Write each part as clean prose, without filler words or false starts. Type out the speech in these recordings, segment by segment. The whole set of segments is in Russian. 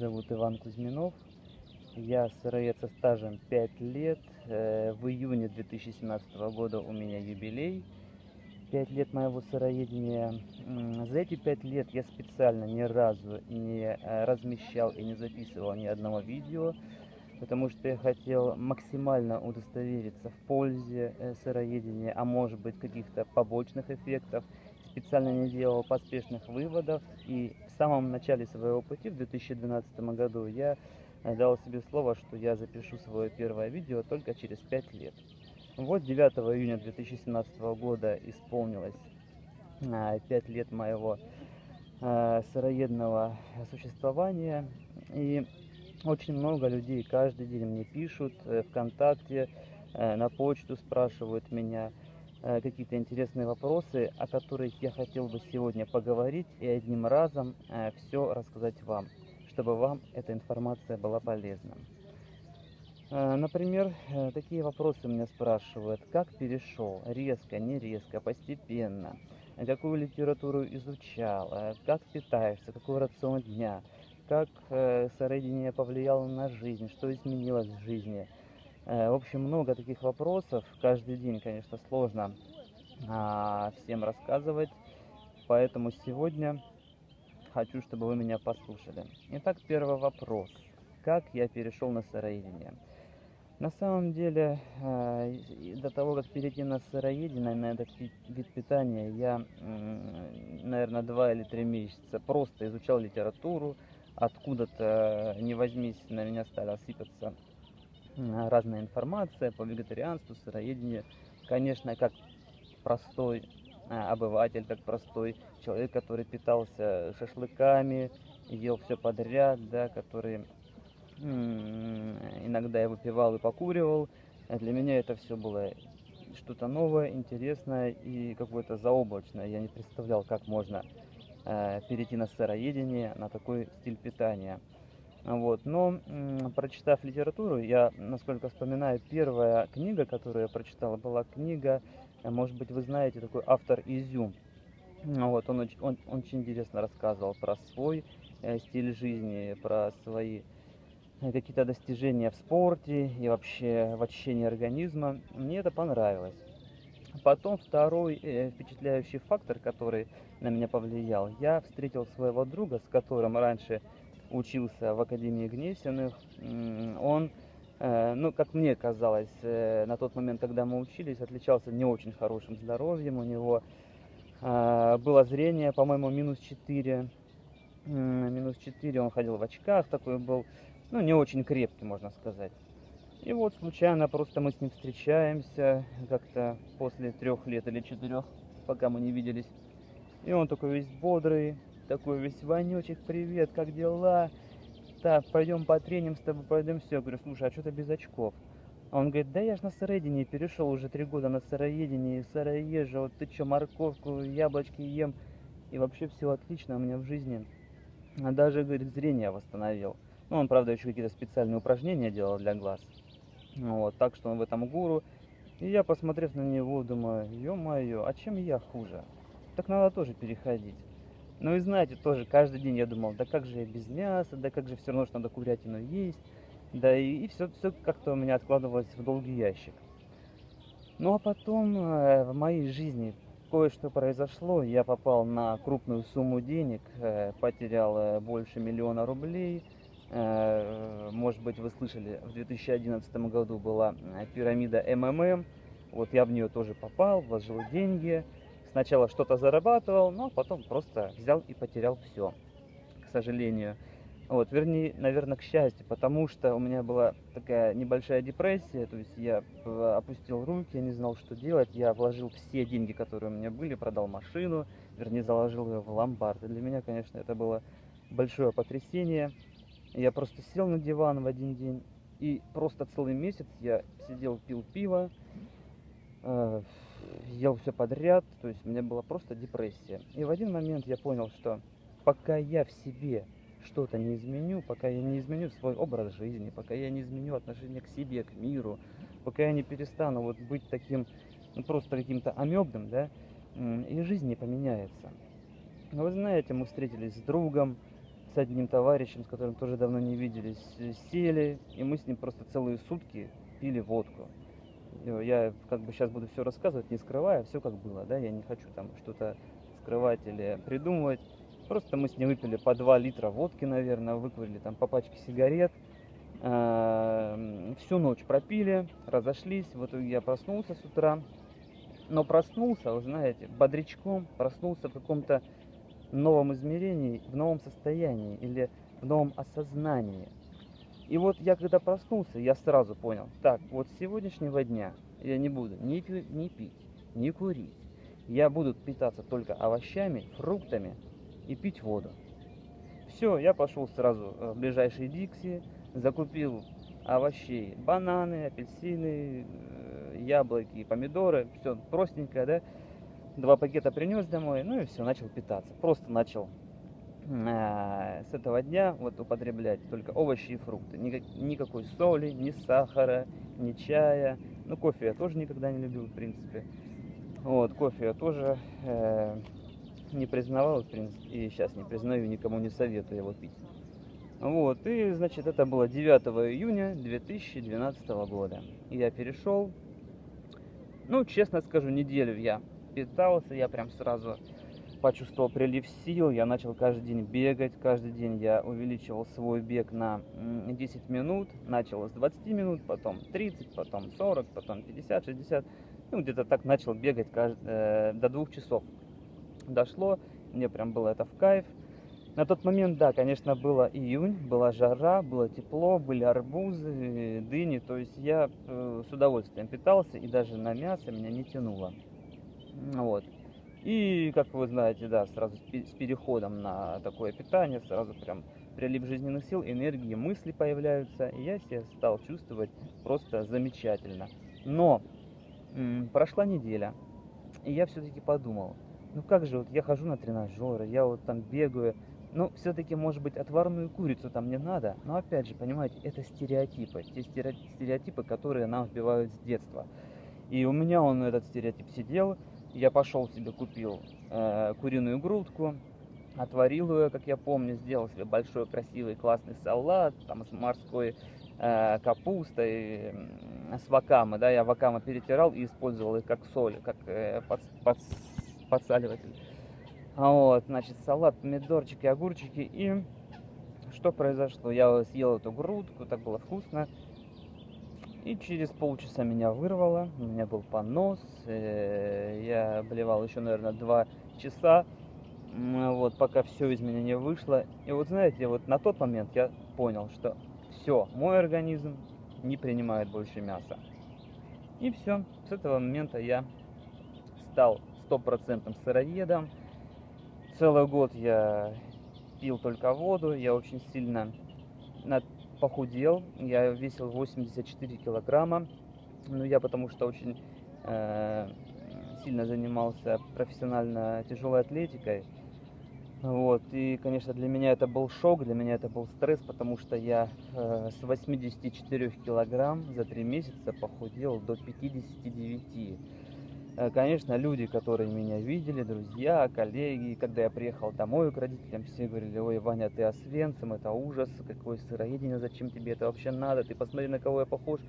зовут Иван Кузьминов. Я сыроед со стажем 5 лет. В июне 2017 года у меня юбилей. 5 лет моего сыроедения. За эти 5 лет я специально ни разу не размещал и не записывал ни одного видео, потому что я хотел максимально удостовериться в пользе сыроедения, а может быть каких-то побочных эффектов. Специально не делал поспешных выводов, и в самом начале своего пути, в 2012 году, я дал себе слово, что я запишу свое первое видео только через 5 лет. Вот 9 июня 2017 года исполнилось 5 лет моего сыроедного существования, и очень много людей каждый день мне пишут ВКонтакте, на почту спрашивают меня какие-то интересные вопросы, о которых я хотел бы сегодня поговорить и одним разом все рассказать вам, чтобы вам эта информация была полезна. Например, такие вопросы меня спрашивают: как перешел, резко, не резко, постепенно, какую литературу изучал, как питаешься, какой рацион дня, как сыроедение повлияло на жизнь, что изменилось в жизни. В общем, много таких вопросов. Каждый день, конечно, сложно всем рассказывать, поэтому сегодня хочу, чтобы вы меня послушали. Итак, первый вопрос. Как я перешел на сыроедение? На самом деле, до того, как перейти на сыроедение, на этот вид питания, я, наверное, 2 или 3 месяца просто изучал литературу. Откуда-то, не возьмись, на меня стала сыпаться разная информация по вегетарианству, сыроедению. Конечно, как простой обыватель, как простой человек, который питался шашлыками, ел все подряд, да, который иногда я выпивал и покуривал. Для меня это все было что-то новое, интересное и какое-то заоблачное. Я не представлял, как можно перейти на сыроедение, на такой стиль питания. Вот. Но, прочитав литературу, я, насколько вспоминаю, первая книга, которую я прочитал, была книга, может быть, вы знаете, такой автор Изюм. Вот, он очень интересно рассказывал про свой стиль жизни, про свои какие-то достижения в спорте и вообще в очищении организма. Мне это понравилось. Потом второй впечатляющий фактор, который на меня повлиял, я встретил своего друга, с которым раньше учился в Академии Гнесиных. Он, ну, как мне казалось, на тот момент, когда мы учились, отличался не очень хорошим здоровьем. У него было зрение, по-моему, -4. -4, он ходил в очках, такой был, ну, не очень крепкий, можно сказать. И вот случайно просто мы с ним встречаемся как-то после 3 лет или 4, пока мы не виделись. И он такой весь бодрый, такой весь: Ванечек, привет, как дела? Так, пойдем потреним с тобой, пойдем все. Я говорю: слушай, а что ты без очков? А он говорит: да я ж на сыроедение перешел, уже 3 года на сыроедение, сыроежа, вот ты что, морковку, яблочки ем, и вообще все отлично у меня в жизни. А даже, говорит, зрение восстановил. Ну, он, правда, еще какие-то специальные упражнения делал для глаз. Вот, так что он в этом гуру. И я, посмотрев на него, думаю: ё-моё, а чем я хуже? Так надо тоже переходить. Ну и знаете, тоже каждый день я думал: да как же я без мяса, да как же все равно, что надо курятину есть. Да и все как-то у меня откладывалось в долгий ящик. Ну а потом в моей жизни кое-что произошло. Я попал на крупную сумму денег, потерял больше 1 000 000 рублей. Может быть, вы слышали, в 2011 году была пирамида МММ. Вот я в нее тоже попал, вложил деньги. Сначала что-то зарабатывал, но потом просто взял и потерял все, к сожалению. Вот, вернее, наверное, к счастью, потому что у меня была такая небольшая депрессия, то есть я опустил руки, я не знал, что делать, я вложил все деньги, которые у меня были, продал машину, вернее, заложил ее в ломбард. И для меня, конечно, это было большое потрясение. Я просто сел на диван в один день, и просто целый месяц я сидел, пил пиво, э, ел все подряд, то есть у меня была просто депрессия. И в один момент я понял, что пока я в себе что-то не изменю, пока я не изменю свой образ жизни, пока я не изменю отношение к себе, к миру, пока я не перестану вот быть таким, ну, просто каким-то амебным, да, и жизнь не поменяется. Но вы знаете, мы встретились с другом, с одним товарищем, с которым тоже давно не виделись, сели, и мы с ним просто целые сутки пили водку. Я как бы сейчас буду все рассказывать, не скрывая, все как было, да, я не хочу там что-то скрывать или придумывать. Просто мы с ним выпили по 2 литра водки, наверное, выкурили там по пачке сигарет, всю ночь пропили, разошлись, в итоге я проснулся с утра, но проснулся, вы знаете, бодрячком, проснулся в каком-то новом измерении, в новом состоянии или в новом осознании. И вот я когда проснулся, я сразу понял, так, вот с сегодняшнего дня я не буду ни пить, ни курить. Я буду питаться только овощами, фруктами и пить воду. Все, я пошел сразу в ближайший Дикси, закупил овощей, бананы, апельсины, яблоки, помидоры, все простенькое, да. 2 пакета принес домой, ну и все, начал питаться. Просто начал с этого дня вот употреблять только овощи и фрукты. Никакой соли, ни сахара, ни чая. Ну, кофе я тоже никогда не любил, в принципе. Вот, кофе я тоже не признавал, в принципе, и сейчас не признаю, никому не советую его пить. Вот, и, значит, это было 9 июня 2012 года. Я перешел, ну, честно скажу, неделю я питался, я прям сразу почувствовал прилив сил, я начал каждый день бегать, каждый день я увеличивал свой бег на 10 минут, начал с 20 минут, потом 30, потом 40, потом 50, 60, ну где-то так начал бегать до 2 часов. Дошло, мне прям было это в кайф. На тот момент, да, конечно, было июнь, была жара, было тепло, были арбузы, дыни, то есть я с удовольствием питался, и даже на мясо меня не тянуло. Вот. И, как вы знаете, да, сразу с переходом на такое питание, сразу прям прилив жизненных сил, энергии, мысли появляются, и я себя стал чувствовать просто замечательно. Но прошла неделя, и я все-таки подумал, ну как же, вот я хожу на тренажеры, я вот там бегаю, ну все-таки, может быть, отварную курицу там не надо, но опять же, понимаете, это стереотипы, те стереотипы, которые нам вбивают с детства. И у меня он, этот стереотип, сидел. Я пошел себе купил куриную грудку, отварил ее, как я помню, сделал себе большой красивый классный салат там с морской капустой, с вакамы, да, я вакамы перетирал и использовал их как соль, как подсаливатель. Вот, значит, салат, помидорчики, огурчики, и что произошло? Я съел эту грудку, так было вкусно. И через полчаса меня вырвало, у меня был понос, я блевал еще, наверное, 2 часа, вот, пока все из меня не вышло. И вот знаете, вот на тот момент я понял, что все, мой организм не принимает больше мяса. И все, с этого момента я стал стопроцентным сыроедом. Целый год я пил только воду, я очень сильно похудел, я весил 84 килограмма, но я потому что очень сильно занимался профессионально тяжелой атлетикой, вот, и, конечно, для меня это был шок, для меня это был стресс, потому что я с 84 килограмм за 3 месяца похудел до 59. Конечно, люди, которые меня видели, друзья, коллеги, когда я приехал домой к родителям, все говорили: ой, Ваня, ты Освенцим, это ужас, какое сыроедение, зачем тебе это вообще надо, ты посмотри, на кого я похож.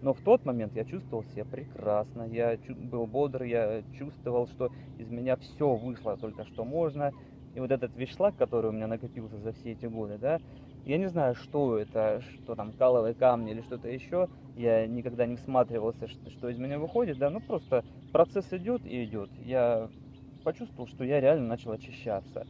Но в тот момент я чувствовал себя прекрасно, я был бодр, я чувствовал, что из меня все вышло только что можно. И вот этот вишлак, который у меня накопился за все эти годы, да, я не знаю, что это, что там, каловые камни или что-то еще, я никогда не всматривался, что из меня выходит, да, ну просто процесс идет и идет. Я почувствовал, что я реально начал очищаться.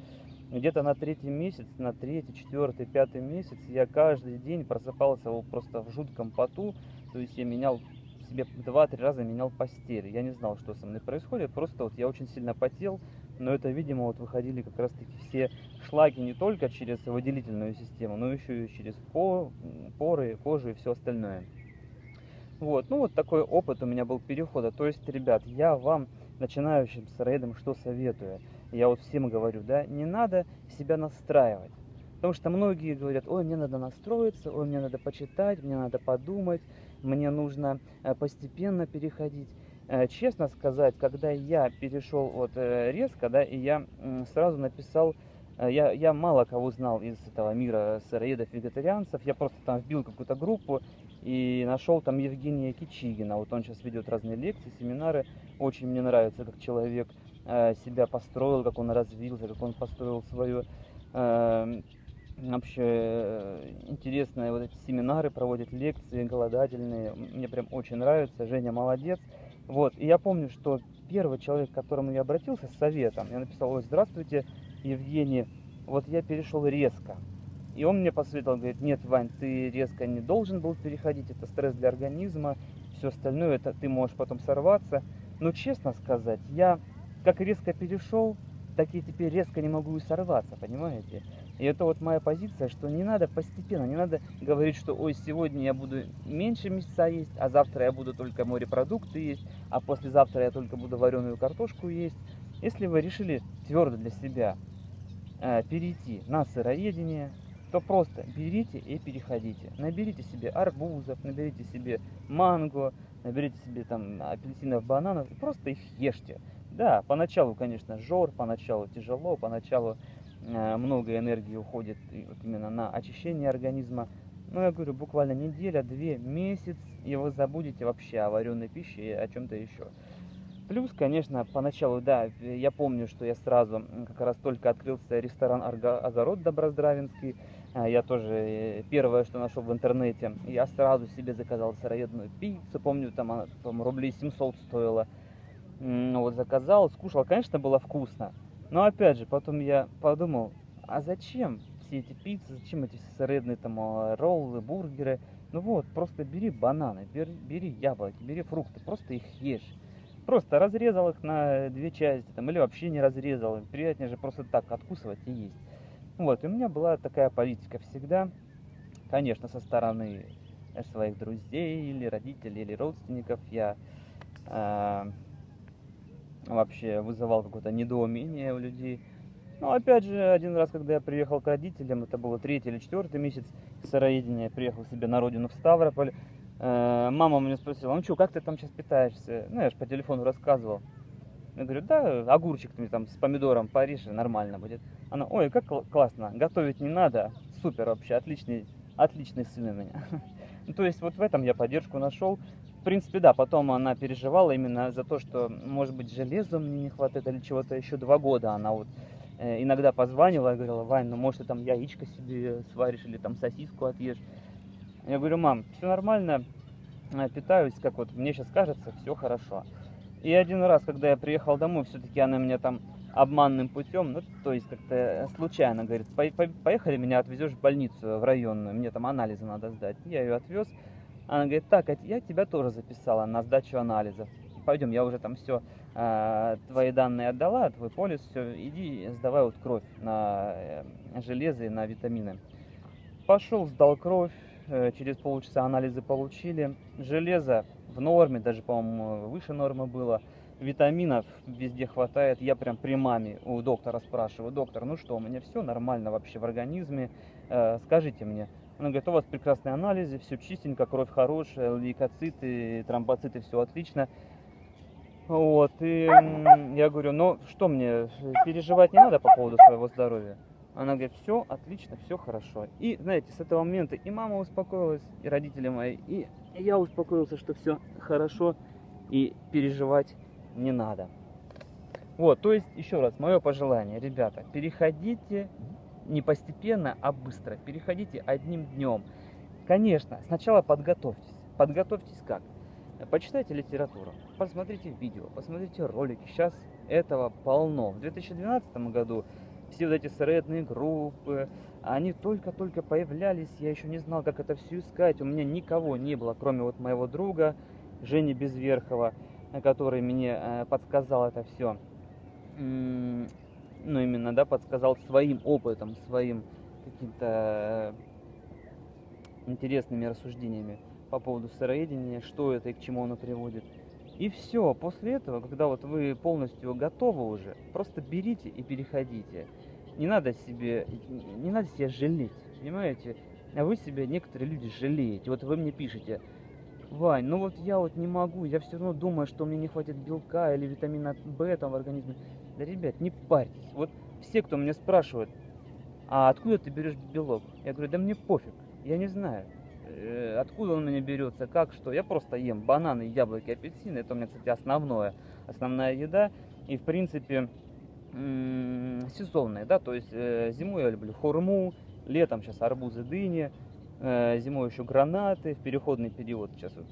Где-то на 3-й месяц, на 3-й, 4-й, 5-й месяц я каждый день просыпался просто в жутком поту, то есть я менял себе 2-3 раза менял постель. Я не знал, что со мной происходит, просто вот я очень сильно потел, но это, видимо, вот выходили как раз-таки все шлаки не только через выделительную систему, но еще и через поры, кожу и все остальное. Вот, ну вот такой опыт у меня был перехода. То есть, ребят, я вам, начинающим сыроедам, что советую? Я вот всем говорю, да, не надо себя настраивать. Потому что многие говорят: ой, мне надо настроиться, ой, мне надо почитать, мне надо подумать, мне нужно постепенно переходить. Честно сказать, когда я перешел вот резко, да, и я сразу написал Я мало кого знал из этого мира сыроедов, вегетарианцев. Я просто там вбил какую-то группу и нашел там Евгения Кичигина. Вот он сейчас ведет разные лекции, семинары. Очень мне нравится, как человек себя построил, как он развился, как он построил свою вообще интересные вот эти семинары, проводит лекции голодательные. Мне прям очень нравится. Женя молодец. Вот. И я помню, что первый человек, к которому я обратился с советом, я написал: ой, здравствуйте, Евгений, вот я перешел резко. И он мне посоветовал, говорит: нет, Вань, ты резко не должен был переходить, это стресс для организма, все остальное, это ты можешь потом сорваться. Но честно сказать, я как резко перешел, так и теперь резко не могу и сорваться, понимаете? И это вот моя позиция, что не надо постепенно, не надо говорить, что ой, сегодня я буду меньше мяса есть, а завтра я буду только морепродукты есть, а послезавтра я только буду вареную картошку есть. Если вы решили твердо для себя перейти на сыроедение, то просто берите и переходите. Наберите себе арбузов, наберите себе манго, наберите себе там апельсинов, бананов и просто их ешьте. Да, поначалу, конечно, жор, поначалу тяжело, поначалу много энергии уходит вот именно на очищение организма. Но я говорю, буквально неделя, 2, месяц, и вы забудете вообще о вареной пище и о чем-то еще. Плюс, конечно, поначалу, да, я помню, что я сразу, как раз только открылся ресторан «Огород» Доброздравинский, я тоже первое, что нашел в интернете, я сразу себе заказал сыроедную пиццу, помню, там она рублей 700 стоила. Вот заказал, скушал, конечно, было вкусно. Но опять же, потом я подумал, а зачем все эти пиццы, зачем эти сыроедные там роллы, бургеры? Ну вот, просто бери бананы, бери яблоки, бери фрукты, просто их ешь. Просто разрезал их на 2 части, там, или вообще не разрезал. Приятнее же просто так откусывать и есть. Вот, и у меня была такая политика всегда, конечно, со стороны своих друзей, или родителей, или родственников. Я вообще вызывал какое-то недоумение у людей. Но опять же, один раз, когда я приехал к родителям, это было 3-й или 4-й месяц сыроедения, я приехал себе на родину в Ставрополь, мама меня спросила: ну что, как ты там сейчас питаешься? Ну, я же по телефону рассказывал. Я говорю: да, огурчик ты мне там с помидором порежь, нормально будет. Она: ой, как классно, готовить не надо, супер вообще, отличный сын у меня. Ну, то есть вот в этом я поддержку нашел. В принципе, да, потом она переживала именно за то, что, может быть, железа мне не хватает или чего-то еще. 2 года она вот иногда позванивала и говорила: Вань, ну может ты там яичко себе сваришь или там сосиску отъешь. Я говорю: мам, все нормально, питаюсь, как вот мне сейчас кажется, все хорошо. И один раз, когда я приехал домой, все-таки она меня там обманным путем, ну, то есть как-то случайно, говорит: поехали, меня отвезешь в больницу, в районную, мне там анализы надо сдать. Я ее отвез. Она говорит: так, я тебя тоже записала на сдачу анализов. Пойдем, я уже там все, твои данные отдала, твой полис, все, иди сдавай вот кровь на железо и на витамины. Пошел, сдал кровь, через полчаса анализы получили. Железо в норме, даже, по-моему, выше нормы было. Витаминов везде хватает. Я прям при маме у доктора спрашиваю: доктор, ну что, у меня все нормально вообще в организме, скажите мне. Она говорит: у вас прекрасные анализы, все чистенько, кровь хорошая, лейкоциты, тромбоциты, все отлично. Вот, и я говорю: ну что мне, переживать не надо по поводу своего здоровья? Она говорит: все отлично, все хорошо. И знаете, с этого момента и мама успокоилась, и родители мои, и я успокоился, что все хорошо и переживать не надо. Вот, то есть, еще раз, мое пожелание, ребята, переходите не постепенно, а быстро, переходите одним днем. Конечно, сначала подготовьтесь. Подготовьтесь как? Почитайте литературу, посмотрите видео, посмотрите ролики. Сейчас этого полно. В 2012 году все вот эти сыроедные группы, они только-только появлялись. Я еще не знал, как это все искать. У меня никого не было, кроме вот моего друга Жени Безверхова, который мне подсказал это все. Ну, именно, да, подсказал своим опытом, своим каким-то интересными рассуждениями по поводу сыроедения, что это и к чему оно приводит. И все, после этого, когда вот вы полностью готовы уже, просто берите и переходите. Не надо себя жалеть, понимаете? А вы себя, некоторые люди, жалеете. Вот вы мне пишете: Вань, ну вот я вот не могу, я все равно думаю, что мне не хватит белка или витамина В там в организме. Да, ребят, не парьтесь. Вот все, кто меня спрашивает: а откуда ты берешь белок? Я говорю, да мне пофиг, я не знаю, откуда он у меня берется, как, что. Я просто ем бананы, яблоки, апельсины, это у меня, кстати, основная еда. И, в принципе, сезонные, да, то есть зимой я люблю хурму, летом сейчас арбузы, дыни, зимой еще гранаты, в переходный период сейчас вот,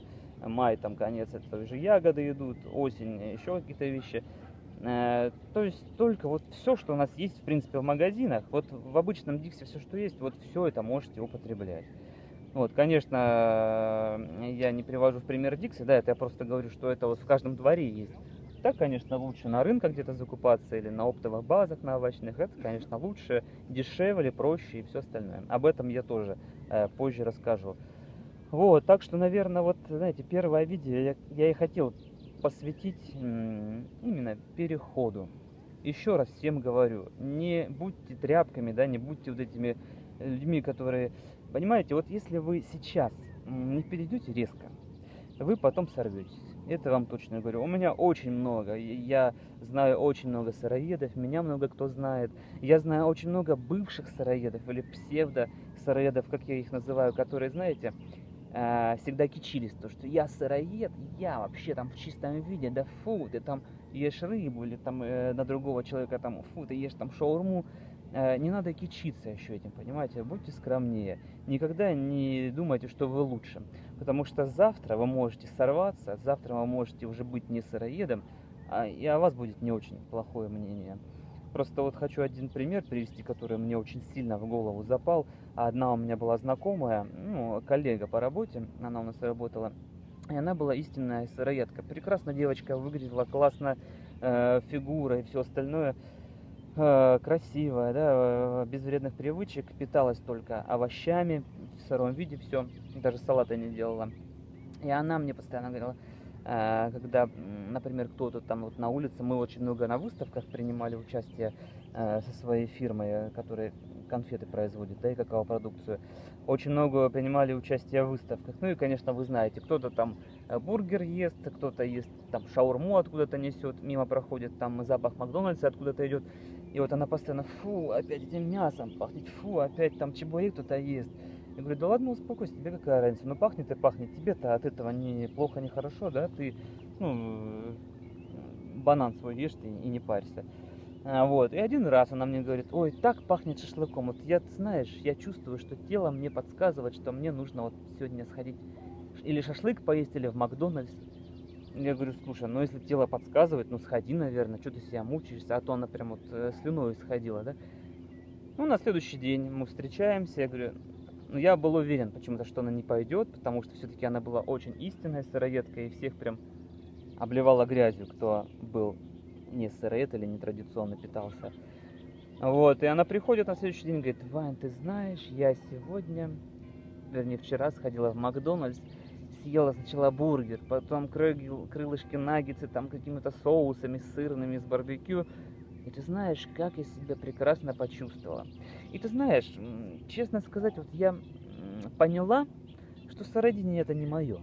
май, там конец, это уже ягоды идут, осень, еще какие-то вещи. То есть только вот все, что у нас есть, в принципе, в магазинах, вот в обычном Диксе все, что есть, вот все это можете употреблять. Вот, конечно, я не привожу в пример Дикси, да, это я просто говорю, что это вот в каждом дворе есть. Так, конечно, лучше на рынках где-то закупаться или на оптовых базах на овощных. Это, конечно, лучше, дешевле, проще и все остальное. Об этом я тоже позже расскажу. Вот, так что, наверное, вот, знаете, первое видео я и хотел посвятить именно переходу. Еще раз всем говорю, не будьте тряпками, да, не будьте вот этими людьми, которые, понимаете, вот если вы сейчас не перейдете резко, вы потом сорветесь. Это вам точно говорю. У меня очень много, я знаю очень много сыроедов, меня много кто знает. Я знаю очень много бывших сыроедов или псевдо-сыроедов, как я их называю, которые, знаете, всегда кичились, то, что я сыроед, я вообще там в чистом виде, да фу, ты там ешь рыбу или там на другого человека там, фу, ты ешь там шаурму. Не надо кичиться еще этим, понимаете, будьте скромнее. Никогда не думайте, что вы лучше, потому что завтра вы можете сорваться, завтра вы можете уже быть не сыроедом, и о вас будет не очень плохое мнение. Просто вот хочу один пример привести, который мне очень сильно в голову запал. Одна у меня была знакомая, ну, коллега по работе, она у нас работала, и она была истинная сыроедка. Прекрасно девочка выглядела, классно, фигура и все остальное, красивая, да, без вредных привычек, питалась только овощами в сыром виде, все, даже салата не делала. И она мне постоянно говорила, когда, например, кто-то там вот на улице, мы очень много на выставках принимали участие со своей фирмой, которая конфеты производит, да, и какао-продукцию. Очень много принимали участие в выставках. Ну и, конечно, вы знаете, кто-то там бургер ест, кто-то ест там шаурму откуда-то несет, мимо проходит, там запах Макдональдса откуда-то идет. И вот она постоянно, фу, опять этим мясом пахнет, фу, опять там чебурек кто-то ест. Я говорю, да ладно, успокойся, тебе какая разница, ну пахнет и пахнет, тебе-то от этого не плохо, не хорошо, да, ты, ну, банан свой ешь ты и не парься. Вот, и один раз она мне говорит, ой, так пахнет шашлыком, вот я, знаешь, я чувствую, что тело мне подсказывает, что мне нужно вот сегодня сходить или шашлык поесть, или в Макдональдс. Я говорю, слушай, ну если тело подсказывает, ну сходи, наверное, что ты себя мучаешься, а то она прям вот слюной сходила, да. Ну, на следующий день мы встречаемся, я говорю, ну, я был уверен почему-то, что она не пойдет, потому что все-таки она была очень истинной сыроедкой и всех прям обливала грязью, кто был не сыроед или не традиционно питался. Вот, и она приходит на следующий день и говорит, Вань, ты знаешь, я сегодня, вернее, вчера сходила в Макдональдс, съела сначала бургер, потом крылышки наггетсы там какими-то соусами сырными с барбекю. И ты знаешь, как я себя прекрасно почувствовала. И ты знаешь, честно сказать, вот я поняла, что сыроедение это не мое.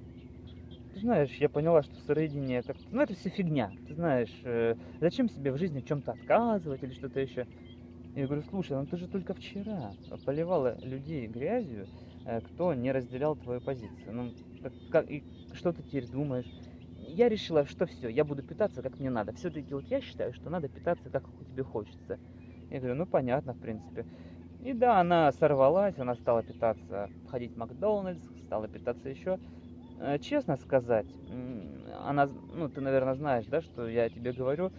Ты знаешь, я поняла, что сыроедение как, ну это все фигня. Ты знаешь, зачем себе в жизни в чем-то отказывать или что-то еще. Я говорю, слушай, ну ты же только вчера поливала людей грязью, кто не разделял твою позицию. Ну, и что ты теперь думаешь? Я решила, что все, я буду питаться как мне надо. Все-таки вот я считаю, что надо питаться как тебе хочется. Я говорю, ну понятно, в принципе. И да, она сорвалась, она стала питаться, ходить в Макдональдс, стала питаться еще. Честно сказать, она, ну ты, наверное, знаешь, да, что я тебе говорю,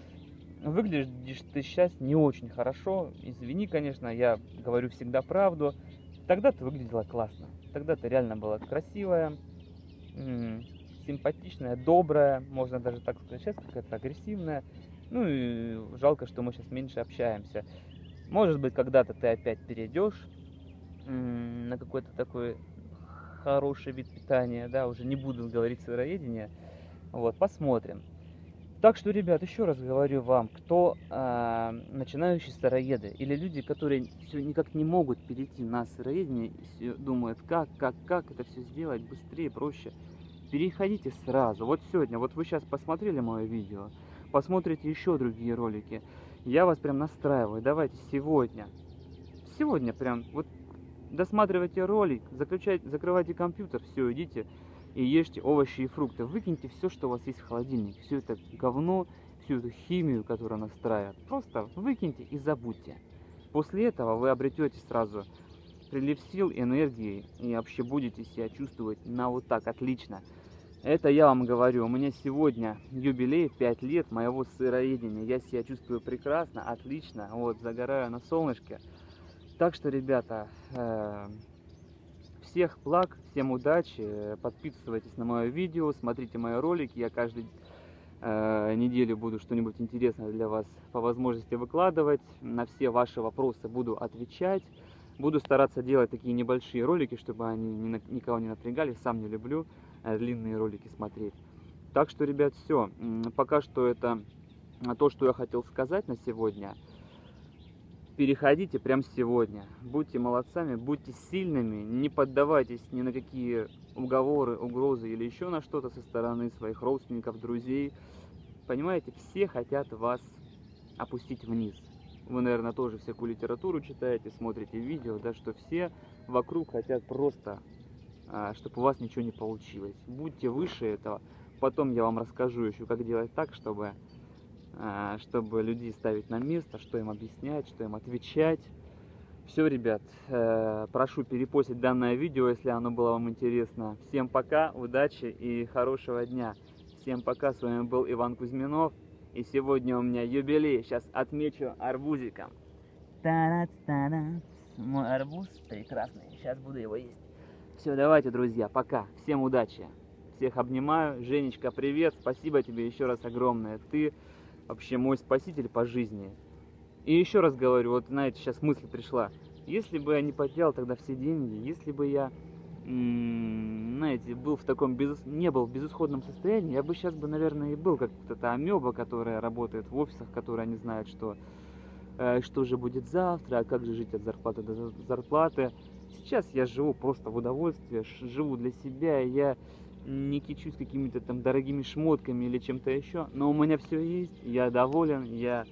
выглядишь ты сейчас не очень хорошо. Извини, конечно, я говорю всегда правду. Тогда ты выглядела классно. Тогда ты реально была красивая, симпатичная, добрая, можно даже так сказать. Сейчас какая-то агрессивная. Ну и жалко, что мы сейчас меньше общаемся. Может быть, когда-то ты опять перейдешь на какой-то такой хороший вид питания, да, уже не буду говорить сыроедение. Вот, посмотрим. Так что, ребят, еще раз говорю вам, кто начинающие сыроеды или люди, которые все никак не могут перейти на сыроедение, думают, как это все сделать быстрее, проще, переходите сразу. Вот сегодня, вот вы сейчас посмотрели мое видео, посмотрите еще другие ролики, я вас прям настраиваю, давайте сегодня сегодня прям, вот досматривайте ролик, закрывайте компьютер, все, идите и ешьте овощи и фрукты. Выкиньте все, что у вас есть в холодильнике, все это говно, всю эту химию, которая настраивает. Просто выкиньте и забудьте. После этого вы обретете сразу прилив сил, энергии и вообще будете себя чувствовать на вот так отлично. Это я вам говорю, у меня сегодня юбилей 5 лет моего сыроедения. Я себя чувствую прекрасно, отлично, вот, загораю на солнышке. Так что, ребята, всех благ, всем удачи, подписывайтесь на мое видео, смотрите мои ролики, я каждую неделю буду что-нибудь интересное для вас по возможности выкладывать, на все ваши вопросы буду отвечать, буду стараться делать такие небольшие ролики, чтобы они никого не напрягали, сам не люблю длинные ролики смотреть. Так что, ребят, все, пока что это то, что я хотел сказать на сегодня. Переходите прямо сегодня, будьте молодцами, будьте сильными, не поддавайтесь ни на какие уговоры, угрозы или еще на что-то со стороны своих родственников, друзей. Понимаете, все хотят вас опустить вниз. Вы, наверное, тоже всякую литературу читаете, смотрите видео, да, что все вокруг хотят просто, чтобы у вас ничего не получилось. Будьте выше этого. Потом я вам расскажу еще, как делать так, чтобы людей ставить на место, что им объяснять, что им отвечать. Все, ребят, прошу перепостить данное видео, если оно было вам интересно. Всем пока, удачи и хорошего дня. Всем пока, с вами был Иван Кузьминов. И сегодня у меня юбилей, сейчас отмечу арбузиком. Тарац-тарац, мой арбуз прекрасный, сейчас буду его есть. Все, давайте, друзья, пока, всем удачи. Всех обнимаю, Женечка, привет, спасибо тебе еще раз огромное. Ты вообще мой спаситель по жизни. И еще раз говорю, вот знаете, сейчас мысль пришла. Если бы я не потерял тогда все деньги, если бы я, знаете, был в таком не был в безысходном состоянии, я бы сейчас бы, наверное, и был как вот эта амеба, которая работает в офисах, которая не знает, что же будет завтра, а как же жить от зарплаты до зарплаты. Сейчас я живу просто в удовольствии, живу для себя, я не кичусь какими-то там дорогими шмотками или чем-то еще, но у меня все есть, я доволен, я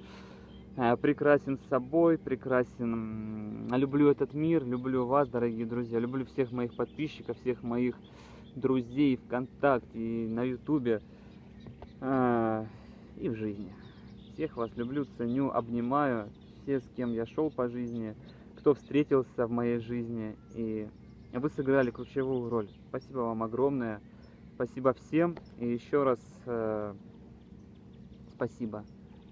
прекрасен с собой, прекрасен, люблю этот мир, люблю вас, дорогие друзья, люблю всех моих подписчиков, всех моих друзей ВКонтакте и на Ютубе и в жизни. Всех вас люблю, ценю, обнимаю, все, с кем я шел по жизни, кто встретился в моей жизни, и вы сыграли ключевую роль. Спасибо вам огромное. Спасибо всем и еще раз спасибо.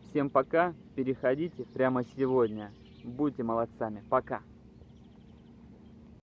Всем пока, переходите прямо сегодня. Будьте молодцами. Пока.